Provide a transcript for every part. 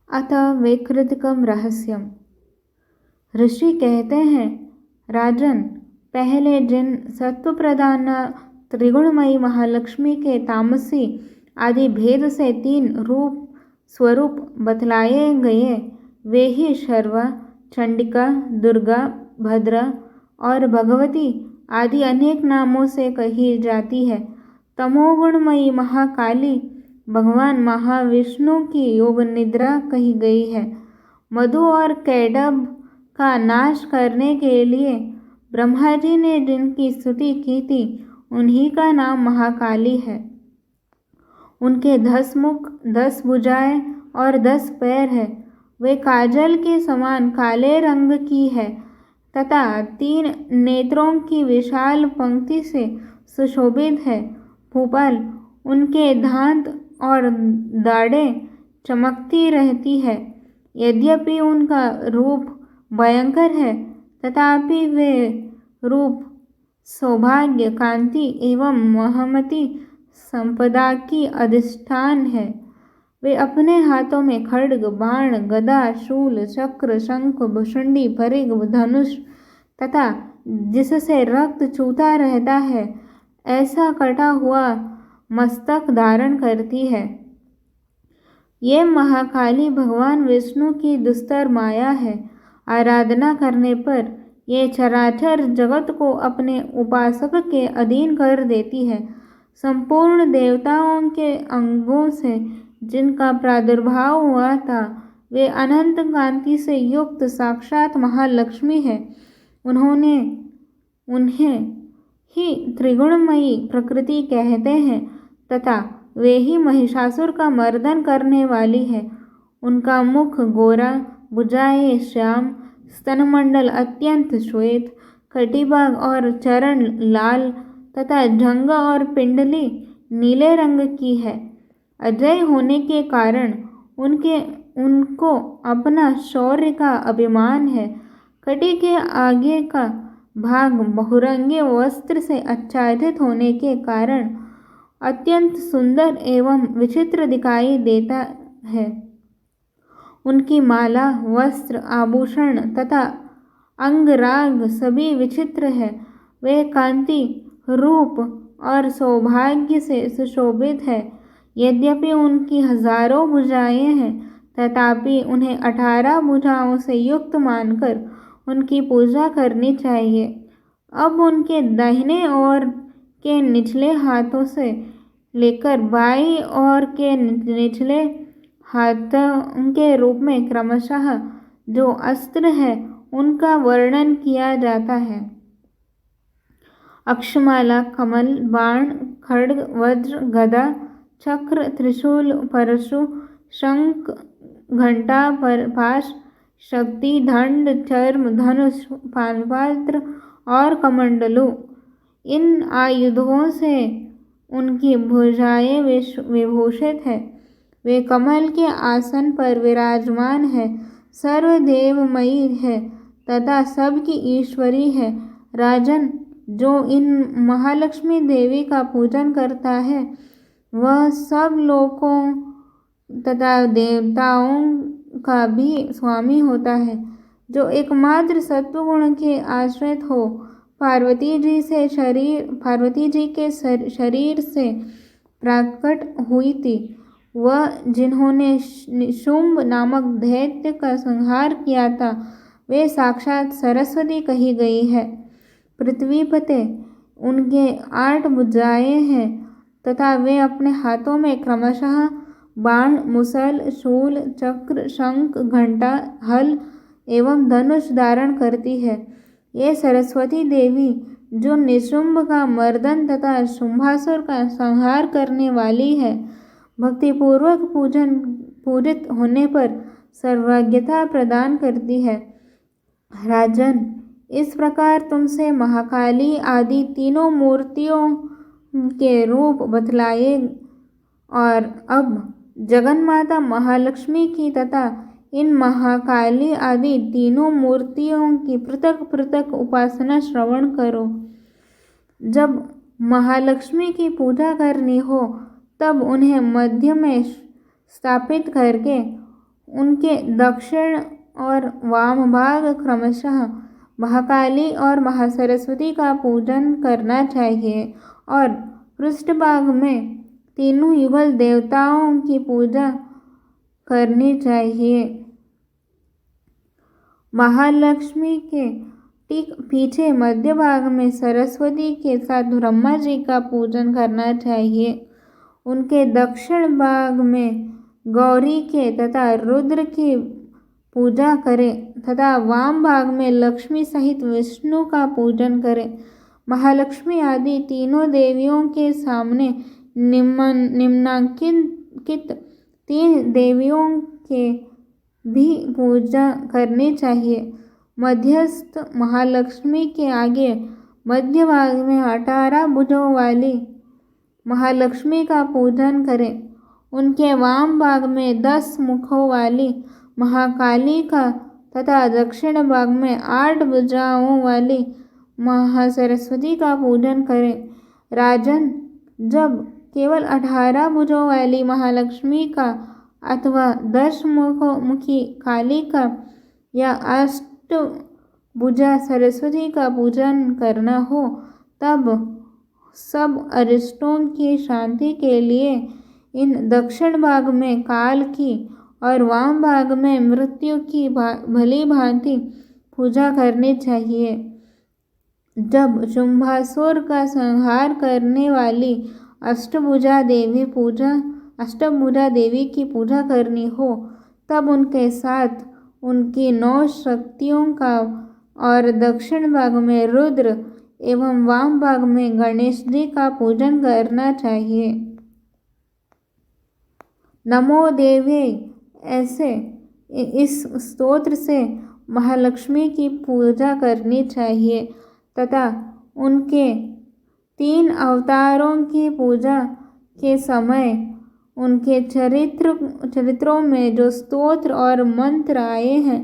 अथ वैकृतिकम रहस्यम। ऋषि कहते हैं, राजन, पहले जिन सत्व प्रधान त्रिगुणमयी महालक्ष्मी के तामसी आदि भेद से 3 रूप स्वरूप बतलाए गए, वे ही शर्वा, चंडिका, दुर्गा, भद्रा और भगवती आदि अनेक नामों से कही जाती है। तमोगुणमयी महाकाली भगवान महाविष्णु की योग निद्रा कही गई है। मधु और कैडभ का नाश करने के लिए ब्रह्मा जी ने जिनकी स्तुति की थी, उन्हीं का नाम महाकाली है। उनके 10 मुख, 10 भुजाएं और 10 पैर है। वे काजल के समान काले रंग की है तथा 3 नेत्रों की विशाल पंक्ति से सुशोभित है। भूपाल, उनके दांत और दाढ़ें चमकती रहती है। यद्यपि उनका रूप भयंकर है, तथापि वे रूप सौभाग्य, कांति एवं महमती संपदा की अधिष्ठान है। वे अपने हाथों में खड्ग, बाण, गदा, शूल, चक्र, शंख, भुशुंडी, परिघ, धनुष तथा जिससे रक्त चूता रहता है ऐसा कटा हुआ मस्तक धारण करती है। ये महाकाली भगवान विष्णु की दुस्तर माया है। आराधना करने पर ये चराचर जगत को अपने उपासक के अधीन कर देती है। संपूर्ण देवताओं के अंगों से जिनका प्रादुर्भाव हुआ था, वे अनंत कांति से युक्त साक्षात महालक्ष्मी है। उन्हें ही त्रिगुणमयी प्रकृति कहते हैं तथा वे ही महिषासुर का मर्दन करने वाली है। उनका मुख गोरा, भुजाएं श्याम, स्तनमंडल अत्यंत श्वेत, कटिभाग और चरण लाल तथा जंघ और पिंडली नीले रंग की है। अजय होने के कारण उनको अपना शौर्य का अभिमान है। कटी के आगे का भाग बहुरंगे वस्त्र से आच्छादित होने के कारण अत्यंत सुंदर एवं विचित्र दिखाई देता है। उनकी माला, वस्त्र, आभूषण तथा अंगराग सभी विचित्र है। वे कांति, रूप और सौभाग्य से सुशोभित है। यद्यपि उनकी हजारों भुजाएं हैं, तथापि उन्हें 18 भुजाओं से युक्त मानकर उनकी पूजा करनी चाहिए। अब उनके दाहिने ओर के निचले हाथों से लेकर बाईं ओर के निचले हाथों के रूप में क्रमशः जो अस्त्र है, उनका वर्णन किया जाता है। अक्षमाला, कमल, बाण, खड्ग, वज्र, गदा, चक्र, त्रिशूल, परशु, शंख, घंटा, पाश, शक्ति, दंड, चर्म, धनुष, पानपात्र और कमंडलू। इन आयुधों से उनकी भुजाएं विभूषित है। वे कमल के आसन पर विराजमान है, सर्वदेवमयी है तथा सबकी ईश्वरी है। राजन, जो इन महालक्ष्मी देवी का पूजन करता है, वह सब लोकों तथा देवताओं का भी स्वामी होता है। जो एकमात्र सत्वगुण के आश्रित हो, पार्वती जी के शरीर से प्रकट हुई थी, वह जिन्होंने शुंभ नामक दैत्य का संहार किया था, वे साक्षात सरस्वती कही गई है। पृथ्वीपते, उनके 8 भुजाएं हैं तथा वे अपने हाथों में क्रमशः बाण, मुसल, शूल, चक्र, शंख, घंटा, हल एवं धनुष धारण करती है। ये सरस्वती देवी, जो निशुंभ का मर्दन तथा शुंभासुर का संहार करने वाली है, भक्तिपूर्वक पूजित होने पर सर्वज्ञता प्रदान करती है। राजन, इस प्रकार तुमसे महाकाली आदि तीनों मूर्तियों के रूप बतलाए और अब जगन्माता महालक्ष्मी की तथा इन महाकाली आदि तीनों मूर्तियों की पृथक पृथक उपासना श्रवण करो। जब महालक्ष्मी की पूजा करनी हो, तब उन्हें मध्य में स्थापित करके उनके दक्षिण और वाम भाग क्रमशः महाकाली और महासरस्वती का पूजन करना चाहिए और पृष्ठभाग में तीनों युगल देवताओं की पूजा करनी चाहिए। महालक्ष्मी के ठीक पीछे मध्य भाग में सरस्वती के साथ ब्रह्मा जी का पूजन करना चाहिए। उनके दक्षिण भाग में गौरी के तथा रुद्र की पूजा करें तथा वाम भाग में लक्ष्मी सहित विष्णु का पूजन करें। महालक्ष्मी आदि तीनों देवियों के सामने निम्नांकित 3 देवियों के भी पूजा करनी चाहिए। मध्यस्थ महालक्ष्मी के आगे मध्य भाग में 18 भुजों वाली महालक्ष्मी का पूजन करें। उनके वाम भाग में 10 मुखों वाली महाकाली का तथा दक्षिण भाग में 8 भुजाओं वाली महासरस्वती का पूजन करें। राजन, जब केवल 18 भुजों वाली महालक्ष्मी का अथवा 10 मुखी काली का या 8 भुजा सरस्वती का पूजन करना हो, तब सब अरिष्टों की शांति के लिए इन दक्षिण भाग में काल की और वाम भाग में मृत्यु की भली भांति पूजा करनी चाहिए। जब शुंभासुर का संहार करने वाली अष्टभुजा देवी की पूजा करनी हो, तब उनके साथ उनकी 9 शक्तियों का और दक्षिण भाग में रुद्र एवं वाम भाग में गणेश जी का पूजन करना चाहिए। नमो देवी ऐसे इस स्तोत्र से महालक्ष्मी की पूजा करनी चाहिए तथा उनके 3 अवतारों की पूजा के समय उनके चरित्रों में जो स्तोत्र और मंत्र आए हैं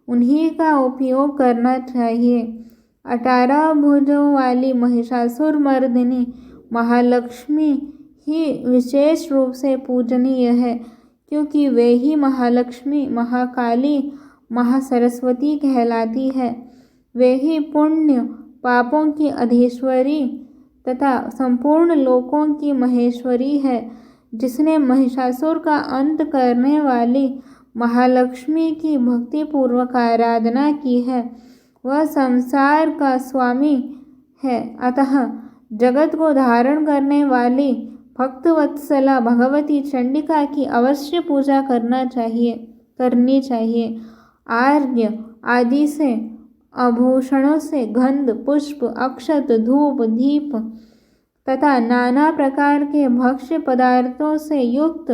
उन्हीं का उपयोग करना चाहिए। 18 भुजों वाली महिषासुर मर्दिनी महालक्ष्मी ही विशेष रूप से पूजनीय है, क्योंकि वे ही महालक्ष्मी, महाकाली, महासरस्वती कहलाती है। वे ही पुण्य पापों की अधीश्वरी तथा संपूर्ण लोकों की महेश्वरी है। जिसने महिषासुर का अंत करने वाली महालक्ष्मी की भक्तिपूर्वक आराधना की है, वह संसार का स्वामी है। अतः जगत को धारण करने वाली भक्तवत्सला भगवती चंडिका की अवश्य पूजा करनी चाहिए। आर्घ्य आदि से आभूषणों से गंध, पुष्प, अक्षत, धूप, दीप तथा नाना प्रकार के भक्ष्य पदार्थों से युक्त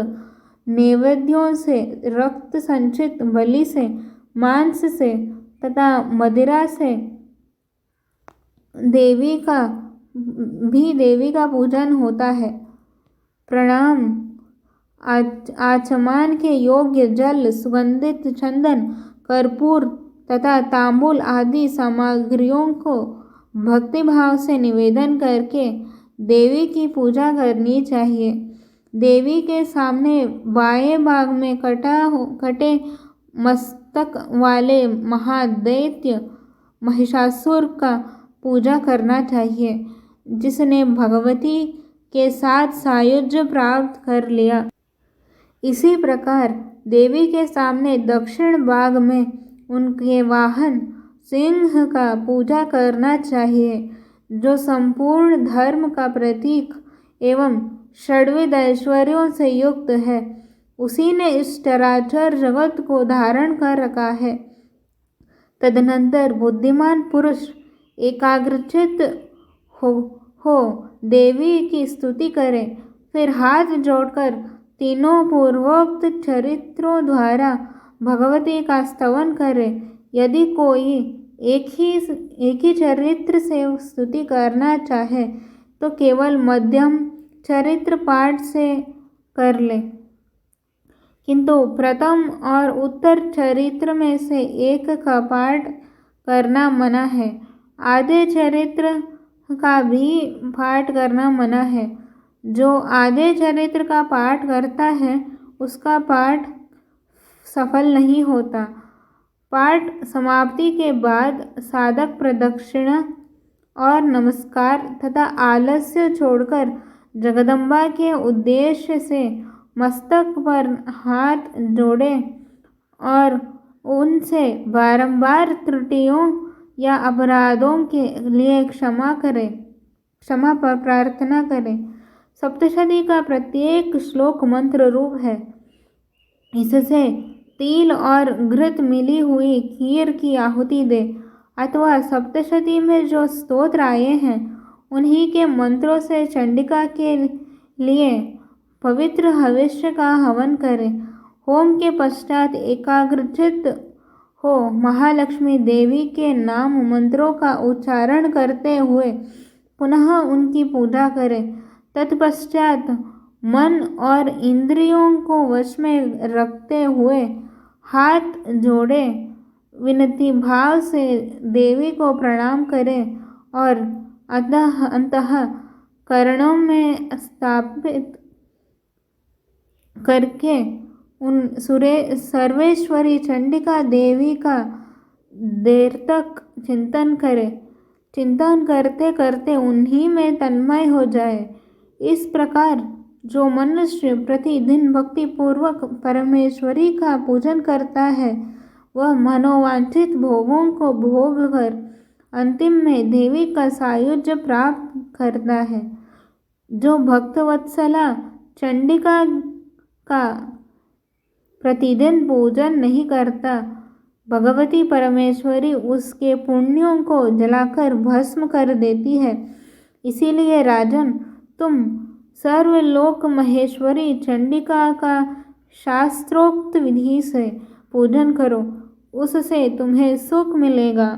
नैवेद्यों से, रक्त संचित बलि से, मांस से तथा मदिरा से देवी का पूजन होता है। प्रणाम। आचमन के योग्य जल, सुगंधित चंदन, कर्पूर तथा तांबूल आदि सामग्रियों को भक्तिभाव से निवेदन करके देवी की पूजा करनी चाहिए। देवी के सामने बाएं भाग में कटे मस्तक वाले महादैत्य महिषासुर का पूजा करना चाहिए, जिसने भगवती के साथ सायुज्य प्राप्त कर लिया। इसी प्रकार देवी के सामने दक्षिण भाग में उनके वाहन सिंह का पूजा करना चाहिए, जो संपूर्ण धर्म का प्रतीक एवं षड्विध ऐश्वर्यों से युक्त है। उसी ने इस चराचर जगत को धारण कर रखा है। तदनंतर बुद्धिमान पुरुष एकाग्रचित्त हो देवी की स्तुति करें, फिर हाथ जोड़कर तीनों पूर्वोक्त चरित्रों द्वारा भगवती का स्तवन करें। यदि कोई एक ही चरित्र से स्तुति करना चाहे तो केवल मध्यम चरित्र पाठ से कर ले, किंतु प्रथम और उत्तर चरित्र में से एक का पाठ करना मना है। आधे चरित्र का भी पाठ करना मना है। जो आधे चरित्र का पाठ करता है उसका पाठ सफल नहीं होता। पाठ समाप्ति के बाद साधक प्रदक्षिणा और नमस्कार तथा आलस्य छोड़कर जगदम्बा के उद्देश्य से मस्तक पर हाथ जोड़े और उनसे बारंबार त्रुटियों या अपराधों के लिए क्षमा पर प्रार्थना करें। सप्तशती का प्रत्येक श्लोक मंत्र रूप है। इससे तिल और घृत मिली हुई खीर की आहुति दे अथवा सप्तशती में जो स्तोत्र आए हैं उन्हीं के मंत्रों से चंडिका के लिए पवित्र हविष्य का हवन करें। होम के पश्चात एकाग्रचित्त हो महालक्ष्मी देवी के नाम मंत्रों का उच्चारण करते हुए पुनः उनकी पूजा करें। तत्पश्चात मन और इंद्रियों को वश में रखते हुए हाथ जोड़े विनती भाव से देवी को प्रणाम करें और अंतःकरणों में स्थापित करके उन सर्वेश्वरी चंडिका देवी का देर तक चिंतन करते करते उन्हीं में तन्मय हो जाए। इस प्रकार जो मनुष्य प्रतिदिन भक्ति पूर्वक परमेश्वरी का पूजन करता है वह मनोवांछित भोगों को भोग कर अंतिम में देवी का सायुज्य प्राप्त करता है। जो भक्तवत्सला चंडिका का प्रतिदिन पूजन नहीं करता, भगवती परमेश्वरी उसके पुण्यों को जलाकर भस्म कर देती है। इसीलिए राजन, तुम सर्वलोक महेश्वरी चंडिका का शास्त्रोक्त विधि से पूजन करो, उससे तुम्हें सुख मिलेगा।